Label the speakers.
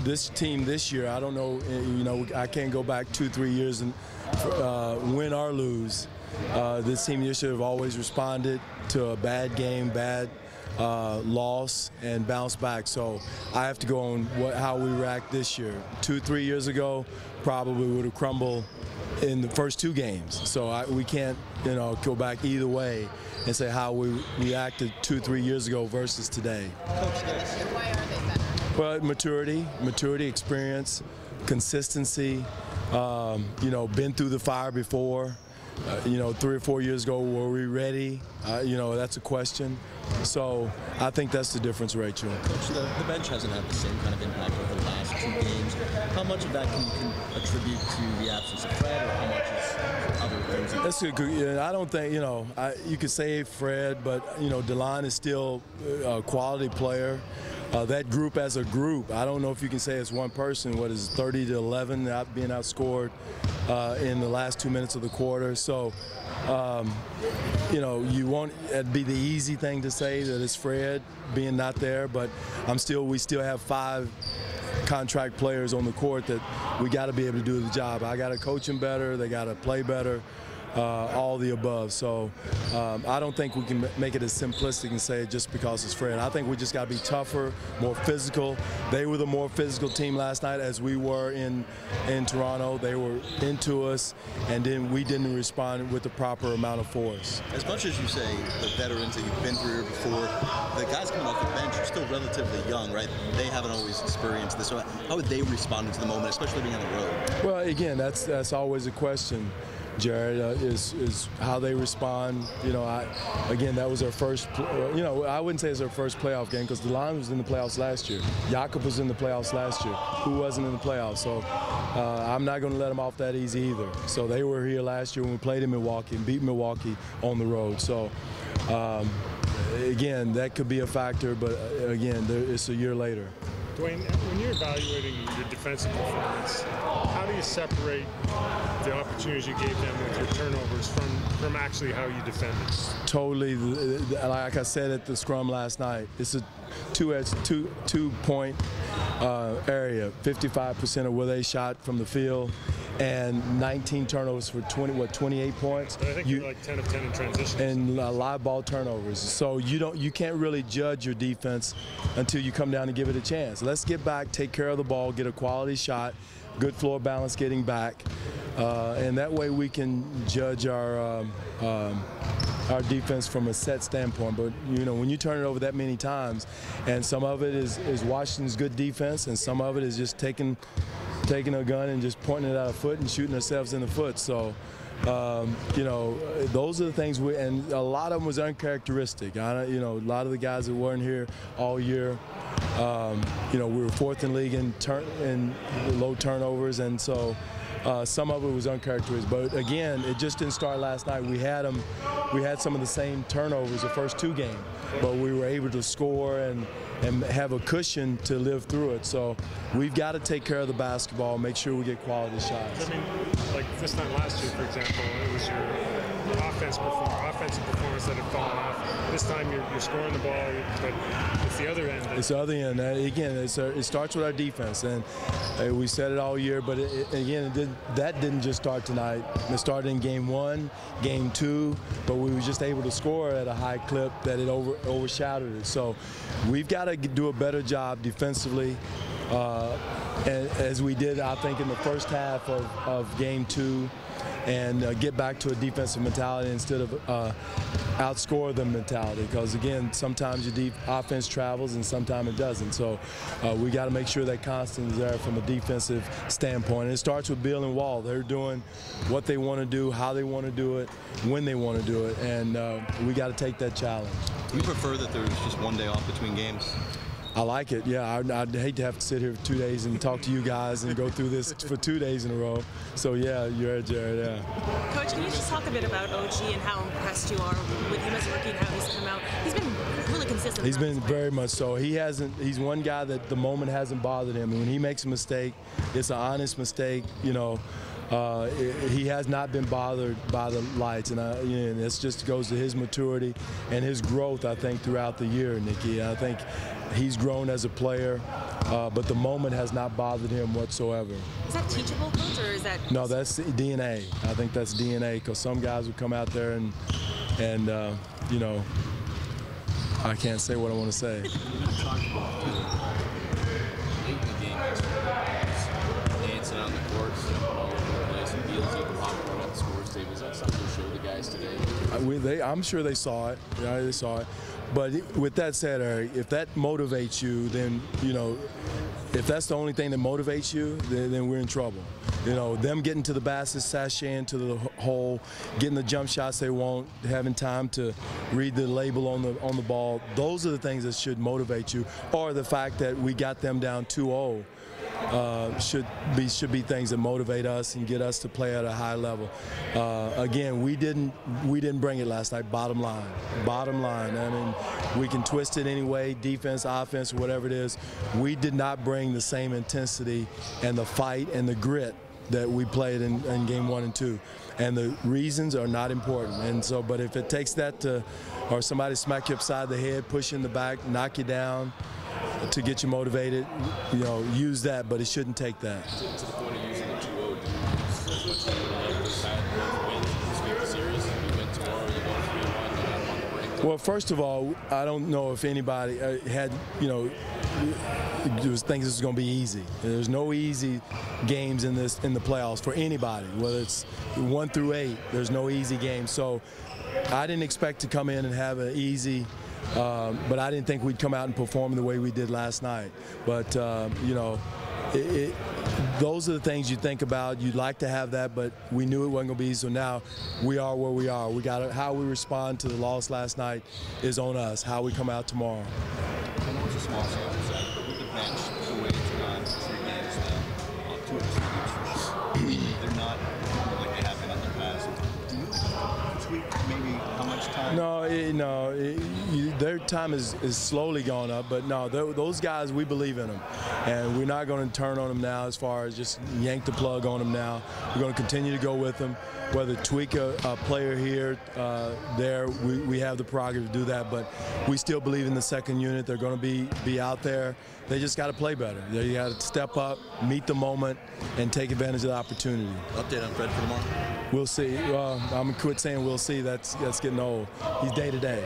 Speaker 1: This team this year, I don't know, I can't go back 2-3 years and win or lose. This team this year have always responded to a bad game, bad loss, and bounce back. So I have to go on how we react this year. 2-3 years ago, probably would have crumbled in the first 2 games. So we can't, go back either way and say how we reacted 2-3 years ago versus today.
Speaker 2: Why are they better?
Speaker 1: Well, maturity, experience, consistency. Been through the fire before. 3 or 4 years ago, were we ready? That's a question. So I think that's the difference, Rachel.
Speaker 3: Coach, the bench hasn't had the same kind of impact over the last 2 games. How much of that can you attribute to the absence of Fred, or how much is other things?
Speaker 1: That's a good. I don't think you could say Fred, but Dwane is still a quality player. That group as a group, I don't know if you can say it's one person. What is it, 30-11, being outscored in the last 2 minutes of the quarter. So, you won't. It'd be the easy thing to say that it's Fred being not there, but we still have 5 contract players on the court that we got to be able to do the job. I got to coach them better. They got to play better. All the above. So I don't think we can make it as simplistic and say just because it's Fred. I think we just got to be tougher, more physical. They were the more physical team last night as we were in Toronto. They were into us, and then we didn't respond with the proper amount of force.
Speaker 3: As much as you say the veterans that you've been through here before, the guys coming off the bench are still relatively young, right? They haven't always experienced this. So how would they respond to the moment, especially being on the road?
Speaker 1: Well, again, that's always a question, Jared, is how they respond. Again, that was our first, I wouldn't say it's our first playoff game because Dwane was in the playoffs last year. Jakob was in the playoffs last year. Who wasn't in the playoffs? So I'm not going to let them off that easy either. So they were here last year when we played in Milwaukee and beat Milwaukee on the road. So again, that could be a factor, but again, it's a year later.
Speaker 4: Dwane, when you're evaluating your defensive performance, how do you separate the opportunities you gave them with your turnovers from actually how you defended?
Speaker 1: Totally, like I said at the scrum last night, it's a two-point area. 55% of where they shot from the field, and 19 turnovers for 28 points.
Speaker 4: But I think you're like 10 of 10 in transition.
Speaker 1: And live ball turnovers. So you can't really judge your defense until you come down and give it a chance. Let's get back, take care of the ball, get a quality shot, good floor balance getting back, and that way we can judge our defense from a set standpoint. But when you turn it over that many times, and some of it is Washington's good defense, and some of it is just taking a gun and just pointing it at a foot and shooting ourselves in the foot. So, those are the things and a lot of them was uncharacteristic. A lot of the guys that weren't here all year, we were 4th in league in low turnovers, and so some of it was uncharacteristic. But again, it just didn't start last night. We had some of the same turnovers the first 2 games, but we were able to score and have a cushion to live through it. So we've got to take care of the basketball, make sure we get quality shots.
Speaker 4: I mean, like this time last year, for example, it was your offensive performance that had fallen off. This time you're scoring the ball, but it's the other end.
Speaker 1: It's the other end. Again, it starts with our defense, and we said it all year, but that didn't just start tonight. It started in game 1, game 2, but we were just able to score at a high clip that it overshadowed it. So we've got to do a better job defensively, and as we did, I think, in the first half of game 2, and get back to a defensive mentality instead of outscore them mentality, because again, sometimes your offense travels and sometimes it doesn't. So we got to make sure that constant is there from a defensive standpoint. And it starts with Beal and Wall. They're doing what they want to do, how they want to do it, when they want to do it, and we got to take that challenge.
Speaker 3: Do you prefer that there's just one day off between games?
Speaker 1: I like it, yeah. I'd hate to have to sit here for 2 days and talk to you guys and go through this for 2 days in a row. So yeah, you're right, Jared, yeah.
Speaker 5: Coach, can you just talk a bit about OG and how impressed you are with him as a rookie and how he's come out? He's been really consistent.
Speaker 1: He's been very much so. He's one guy that the moment hasn't bothered him. And when he makes a mistake, it's an honest mistake, he has not been bothered by the lights, and this just goes to his maturity and his growth, I think, throughout the year, Nikki. I think he's grown as a player. but the moment has not bothered him whatsoever.
Speaker 5: Is that teachable, Coach, or is that?
Speaker 1: No, that's DNA. I think that's DNA, because some guys would come out there and you know, I can't say what I want to say.
Speaker 6: Late in the game yesterday, dancing on the court, jumping all over the place, and feels like popping at the scores table. Is that something to show the guys today?
Speaker 1: I'm sure they saw it. Yeah, they saw it. But with that said, Eric, if that motivates you, then, you know, if that's the only thing that motivates you, then we're in trouble. You know, them getting to the basket, sashaying to the hole, getting the jump shots they want, having time to read the label on the ball, those are the things that should motivate you. Or the fact that we got them down 2-0 should be things that motivate us and get us to play at a high level. Again, we didn't bring it last night. Bottom line. I mean, we can twist it anyway, defense, offense, whatever it is. We did not bring the same intensity and the fight and the grit that we played in game 1 and 2. And the reasons are not important. And so, but if it takes that to, or somebody smack you upside the head, push you in the back, knock you down to get you motivated, you know, use that, but it shouldn't take that.
Speaker 6: To the point of using the 2-0, do you as much as you would like this side of wins to sweep the series? You win tomorrow, you go 3-1, you got on the break.
Speaker 1: Well, first of all, I don't know if anybody had, you know, think this is going to be easy. There's no easy games in the playoffs for anybody, whether it's 1 through 8. There's no easy game. So I didn't expect to come in and have an easy, but I didn't think we'd come out and perform the way we did last night. But you know, those are the things you think about. You'd like to have that, but we knew it wasn't going to be easy. So now we are where we are. We got how we respond to the loss last night is on us. How we come out tomorrow.
Speaker 6: I know it's a small sample set, but with the bench, the way it's gone, 3 games now, 2 of the 3 games for sure. They're not like they have been in the past. Do you tweak maybe how much time?
Speaker 1: No, their time is slowly gone up, but no, those guys, we believe in them. And we're not going to turn on them now as far as just yank the plug on them now. We're going to continue to go with them. Whether tweak a player here, there, we have the prerogative to do that, but we still believe in the second unit. They're going to be out there. They just got to play better. They got to step up, meet the moment, and take advantage of the opportunity.
Speaker 3: Update on Fred for tomorrow?
Speaker 1: We'll see. I'm going to quit saying we'll see. That's getting old. He's day to day.